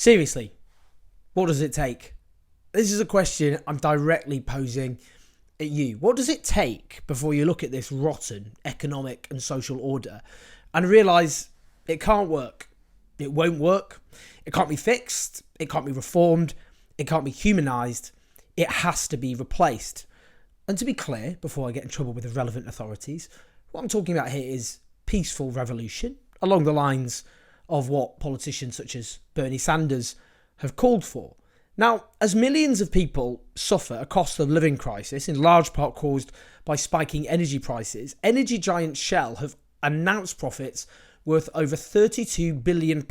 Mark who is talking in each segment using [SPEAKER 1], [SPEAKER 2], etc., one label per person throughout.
[SPEAKER 1] Seriously, what does it take? This is a question I'm directly posing at you. What does it take before you look at this rotten economic and social order and realise it can't work? It won't work. It can't be fixed. It can't be reformed. It can't be humanised. It has to be replaced. And to be clear, before I get in trouble with the relevant authorities, what I'm talking about here is peaceful revolution, along the lines of what politicians such as Bernie Sanders have called for. Now, as millions of people suffer a cost of living crisis, in large part caused by spiking energy prices, energy giant Shell have announced profits worth over £32 billion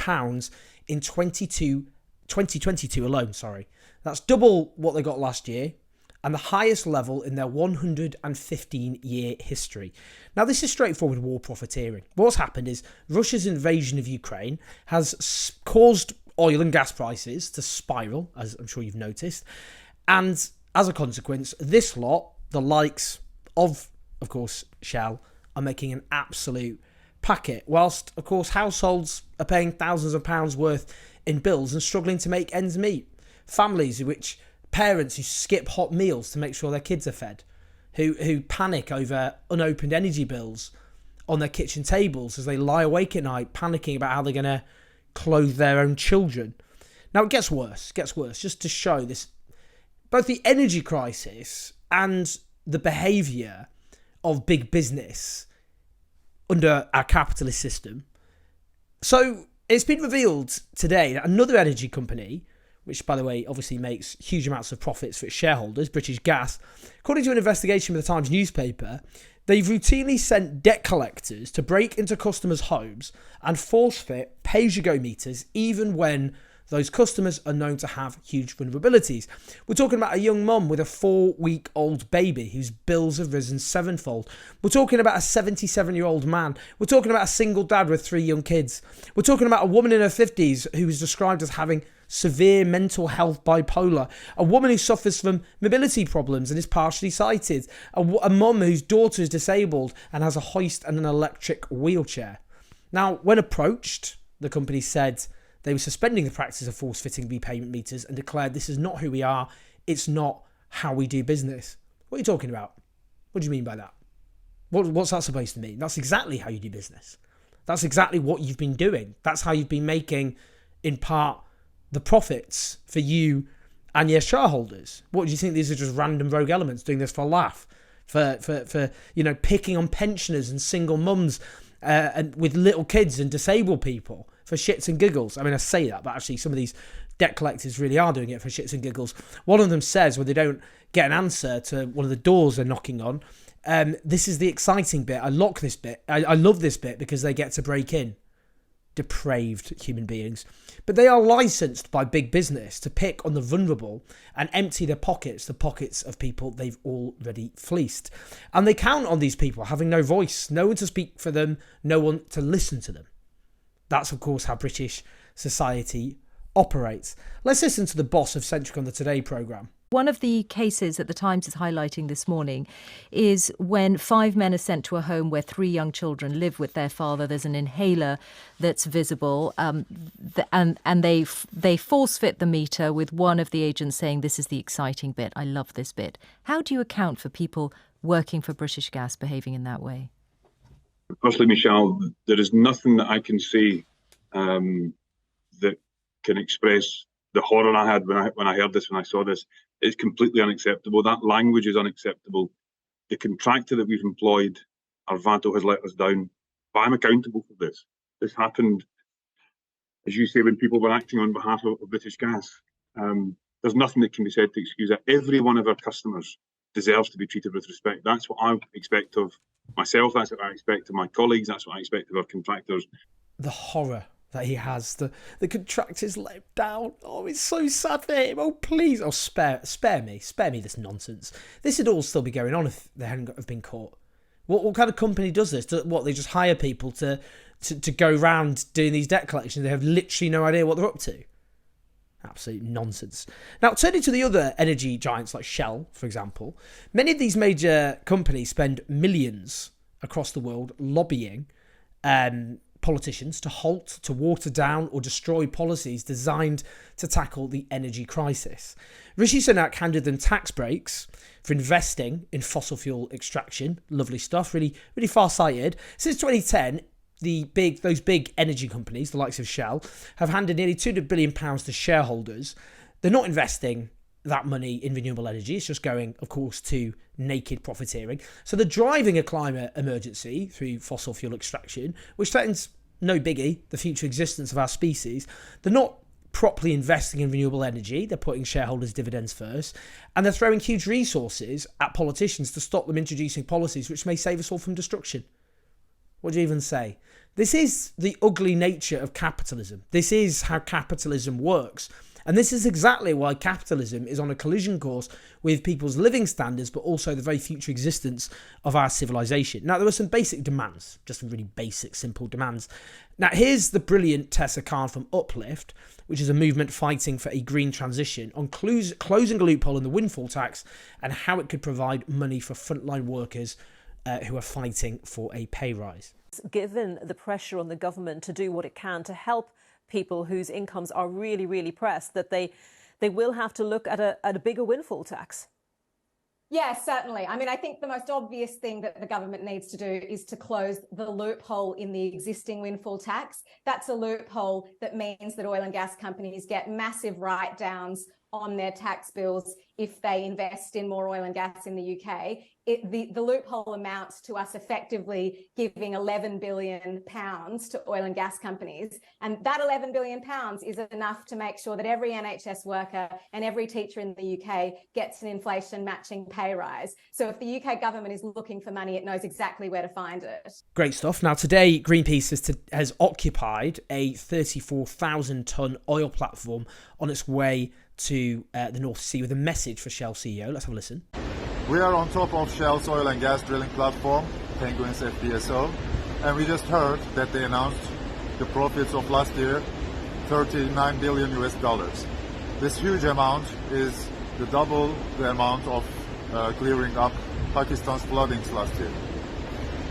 [SPEAKER 1] in 2022 alone. That's double what they got last year, and the highest level in their 115-year history. Now, this is straightforward war profiteering. What's happened is Russia's invasion of Ukraine has caused oil and gas prices to spiral, as I'm sure you've noticed. And as a consequence, this lot, the likes of course, Shell, are making an absolute packet, whilst, of course, households are paying thousands of pounds worth in bills and struggling to make ends meet. Families parents who skip hot meals to make sure their kids are fed, who panic over unopened energy bills on their kitchen tables as they lie awake at night panicking about how they're going to clothe their own children. Now, it gets worse, just to show this, both the energy crisis and the behaviour of big business under our capitalist system. So it's been revealed today that another energy company, which, by the way, obviously makes huge amounts of profits for its shareholders, British Gas, according to an investigation by the Times newspaper, they've routinely sent debt collectors to break into customers' homes and force-fit pay-as-you-go meters, even when those customers are known to have huge vulnerabilities. We're talking about a young mum with a 4-week-old baby whose bills have risen sevenfold. We're talking about a 77-year-old man. We're talking about a single dad with 3 young kids. We're talking about a woman in her 50s who is described as having severe mental health bipolar, a woman who suffers from mobility problems and is partially sighted, a mum whose daughter is disabled and has a hoist and an electric wheelchair. Now, when approached, the company said they were suspending the practice of force-fitting repayment meters and declared, "This is not who we are. It's not how we do business." What are you talking about? What do you mean by that? What's that supposed to mean? That's exactly how you do business. That's exactly what you've been doing. That's how you've been making, in part, the profits for you and your shareholders. What do you think? These are just random rogue elements doing this for a laugh, for picking on pensioners and single mums and with little kids and disabled people for shits and giggles. I mean, I say that, but actually some of these debt collectors really are doing it for shits and giggles. One of them says, when they don't get an answer to one of the doors they're knocking on, this is the exciting bit. I love this bit because they get to break in. Depraved human beings. But they are licensed by big business to pick on the vulnerable and empty their pockets, the pockets of people they've already fleeced. And they count on these people having no voice, no one to speak for them, no one to listen to them. That's, of course, how British society operates. Let's listen to the boss of Centric on the Today programme.
[SPEAKER 2] One of the cases that the Times is highlighting this morning is when 5 men are sent to a home where 3 young children live with their father. There's an inhaler that's visible, and they force fit the meter, with one of the agents saying, "This is the exciting bit. I love this bit." How do you account for people working for British Gas behaving in that way?
[SPEAKER 3] Firstly, Michelle, there is nothing that I can say that can express the horror I had when I heard this, when I saw this. It's completely unacceptable. That language is unacceptable. The contractor that we've employed, Arvato, has let us down. But I'm accountable for this. This happened, as you say, when people were acting on behalf of British Gas. There's nothing that can be said to excuse that. Every one of our customers deserves to be treated with respect. That's what I expect of myself. That's what I expect of my colleagues. That's what I expect of our contractors.
[SPEAKER 1] The horror that he has, the contractors let him down. Oh, it's so sad for him. Oh, please. Oh, spare me this nonsense. This would all still be going on if they hadn't have been caught. What kind of company does this? They just hire people to go around doing these debt collections? They have literally no idea what they're up to. Absolute nonsense. Now, turning to the other energy giants like Shell, for example, many of these major companies spend millions across the world lobbying politicians to halt, to water down or destroy policies designed to tackle the energy crisis. Rishi Sunak handed them tax breaks for investing in fossil fuel extraction. Lovely stuff, really, really far-sighted. Since 2010, those big energy companies, the likes of Shell, have handed nearly £200 billion to shareholders. They're not investing that money in renewable energy. It's just going, of course, to naked profiteering. So they're driving a climate emergency through fossil fuel extraction, which threatens, no biggie, the future existence of our species. They're not properly investing in renewable energy. They're putting shareholders' dividends first. And they're throwing huge resources at politicians to stop them introducing policies which may save us all from destruction. What do you even say? This is the ugly nature of capitalism. This is how capitalism works. And this is exactly why capitalism is on a collision course with people's living standards, but also the very future existence of our civilization. Now, there were some basic demands, just some really basic, simple demands. Now, here's the brilliant Tessa Khan from Uplift, which is a movement fighting for a green transition, on closing a loophole in the windfall tax and how it could provide money for frontline workers who are fighting for a pay rise.
[SPEAKER 4] Given the pressure on the government to do what it can to help people whose incomes are really, really pressed, that they will have to look at a bigger windfall tax.
[SPEAKER 5] Yeah, certainly. I mean, I think the most obvious thing that the government needs to do is to close the loophole in the existing windfall tax. That's a loophole that means that oil and gas companies get massive write-downs on their tax bills if they invest in more oil and gas in the UK. The loophole amounts to us effectively giving £11 billion to oil and gas companies. And that £11 billion is enough to make sure that every NHS worker and every teacher in the UK gets an inflation matching pay rise. So if the UK government is looking for money, it knows exactly where to find it.
[SPEAKER 1] Great stuff. Now, today, Greenpeace has occupied a 34,000-tonne oil platform on its way to the North Sea with a message for Shell CEO. Let's have a listen.
[SPEAKER 6] We are on top of Shell's oil and gas drilling platform, Penguins FPSO, and we just heard that they announced the profits of last year, $39 billion US. This huge amount is the double the amount of clearing up Pakistan's floodings last year.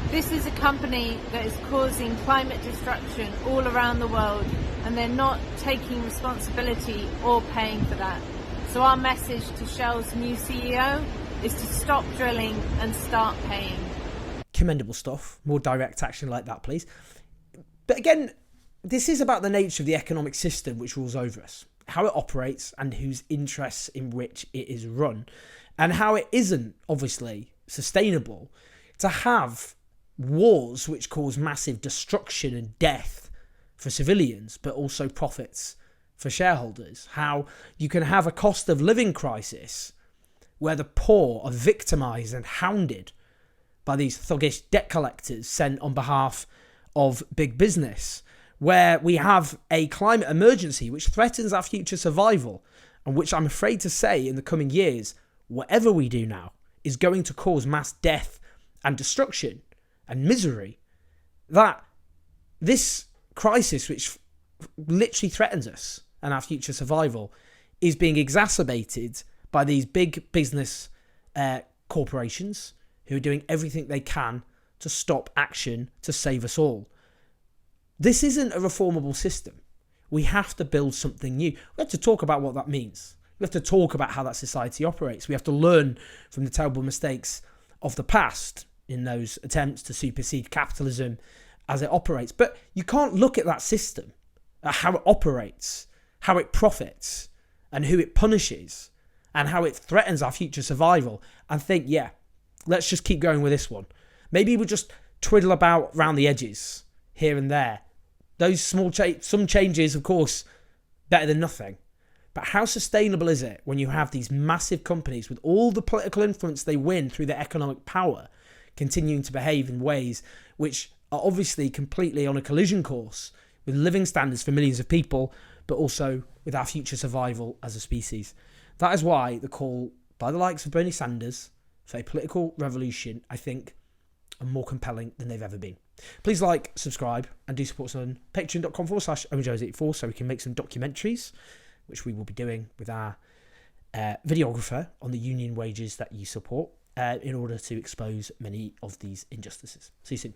[SPEAKER 7] This is a company that is causing climate destruction all around the world, and they're not taking responsibility or paying for that. So our message to Shell's new CEO is to stop drilling and start paying.
[SPEAKER 1] Commendable stuff. More direct action like that, please. But again, this is about the nature of the economic system which rules over us, how it operates and whose interests in which it is run, and how it isn't, obviously, sustainable to have wars which cause massive destruction and death for civilians, but also profits for shareholders. How you can have a cost of living crisis where the poor are victimised and hounded by these thuggish debt collectors sent on behalf of big business, where we have a climate emergency which threatens our future survival, and which I'm afraid to say in the coming years, whatever we do now, is going to cause mass death and destruction and misery. That this crisis, which literally threatens us and our future survival, is being exacerbated by these big business corporations who are doing everything they can to stop action to save us all. This isn't a reformable system. We have to build something new. We have to talk about what that means. We have to talk about how that society operates. We have to learn from the terrible mistakes of the past in those attempts to supersede capitalism as it operates. But you can't look at that system, at how it operates, how it profits, and who it punishes, and how it threatens our future survival, and think, yeah, let's just keep going with this one. Maybe we'll just twiddle about around the edges here and there. Those some changes, of course, better than nothing. But how sustainable is it when you have these massive companies with all the political influence they win through their economic power continuing to behave in ways which are obviously completely on a collision course with living standards for millions of people, but also with our future survival as a species? That is why the call by the likes of Bernie Sanders for a political revolution, I think, are more compelling than they've ever been. Please like, subscribe, and do support us on patreon.com/OwenJones84 so we can make some documentaries, which we will be doing with our videographer on the union wages that you support in order to expose many of these injustices. See you soon.